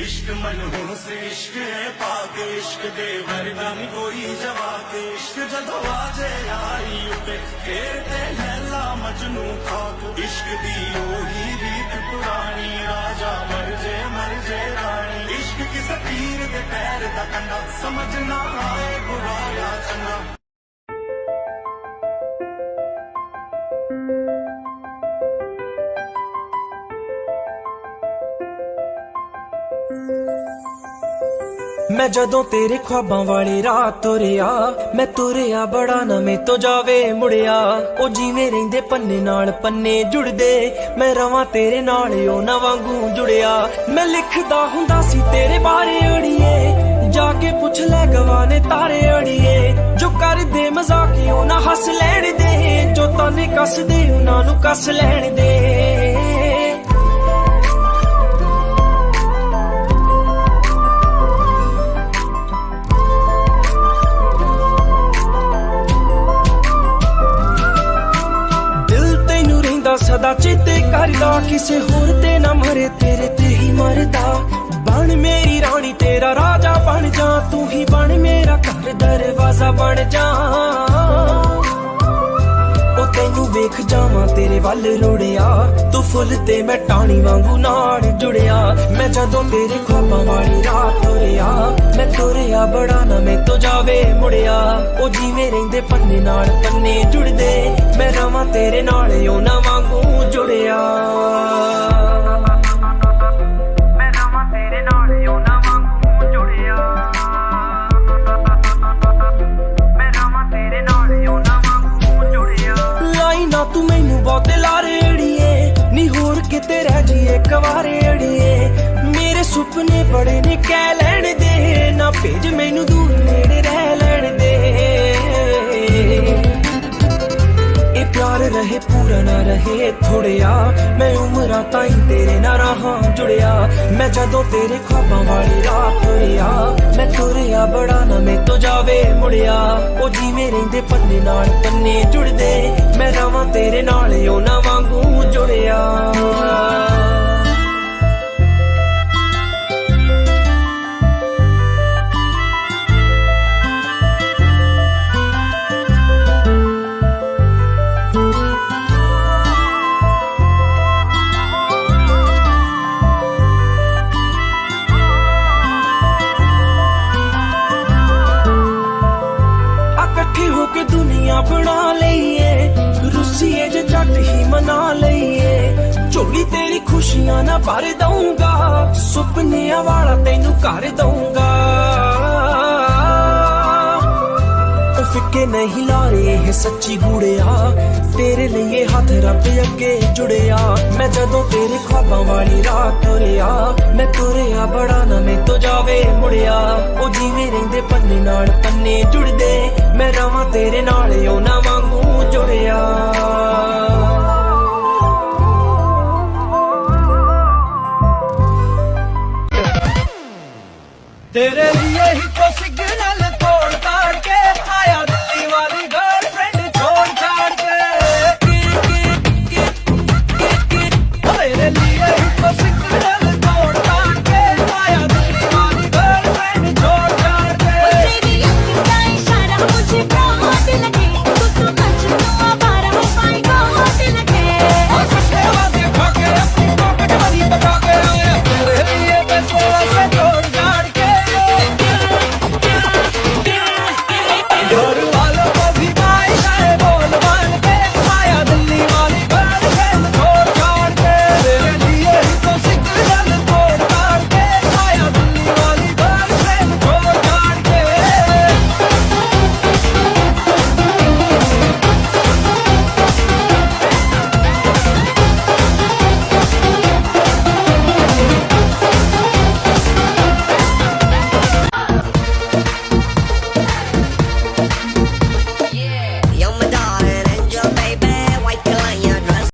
इश्क मनहूस इश्क है पाक इश्क दे वरना नी कोई जवाब इश्क जदों आजे आई उते फिर ते लैला मजनू खाक इश्क दी ओही रीत पुरानी राजा मर जे रानी इश्क किसे पीर दे पैर दा कंडा समझ ना आए बुरा या चंगा। मैं जदों तेरे ख्वाबां वाली रात तुरिया मैं तुरिया बड़ा नवें तो जावे मुड़िया ओ जिवें रहिंदे पन्ने नाल पन्ने जुड़दे मैं रवां तेरे नाल ओ ना वांगू जुड़िया। मैं लिखदा हुंदा सी तेरे बारे अड़िए जाके पुछ ले गवाने तारे अड़िए जो कर दे मजाक ओ ना हस लैण दे जो ताने कस दे उन्हां नूं कस लैण दे। सदा चेते करदा किसे होर ते ना मरे तेरे ते ही मरदा बन मेरी रानी तेरा राजा बन जा तू ही बन मेरा घर दरवाजा बन जा ओ तैनू वेख जावां तेरे वल रुड़िया तू फुल ते मैं टाणी वांगू नाल जुड़िया। मैं जदों तेरे ख्वाबां वाली रात तुरिया मैं तुरिया बड़ा नवें तो जावे मुड़िया ओ जिवें रहिंदे पन्ने नाल पन्ने जुड़दे मैं रवां तेरे नाल ओ ना वांगू जुड़िया। मैं रवां तेरे नाल ओ ना वांगू जुड़िया मैं रवां तेरे नाल ओ ना वांगू जुड़िया। लाई ना तू मैनू बहुते लारे अड़िए नी होर किते रह जिए कवारे अड़िए मेरे सुपने बड़े ने कह लैण दे ना भेज मैनू दूर नेड़े रह लैण दे। ए प्यार रहे पूरा ना रहे थोड़िया मैं उमरां ताईं तेरे ना रहां जुड़िया। मैं जदों तेरे ख्वाबां वाली रात तुरिया मैं तुरिया बड़ा नवें तो जावे मुड़िया ओ जिवें रहिंदे पन्ने नाल पन्ने जुड़दे मैं रवां तेरे नाल ओ ना वांगू जुड़िया। दुनिया बना लईए रुसीए जे झट ही मना लईए झोली तेरी खुशियां ना भर दूंगा सुपनिया वाला तेनू कर दूंगा। फिक्के नहीं ला रहे है सच्ची गुड़िया तेरे लिए हाथ रब अगे जुड़िया। मैं जदों तेरे ख्वाबां वाली रात तुरिया मैं तुरिया बड़ा नवें तो जावे मुड़िया ओ जिवें रहिंदे पन्ने नाल पन्ने जुड़दे मैं रवां तेरे नाल ओ ना वांगू जुड़िया। तेरे लिए ही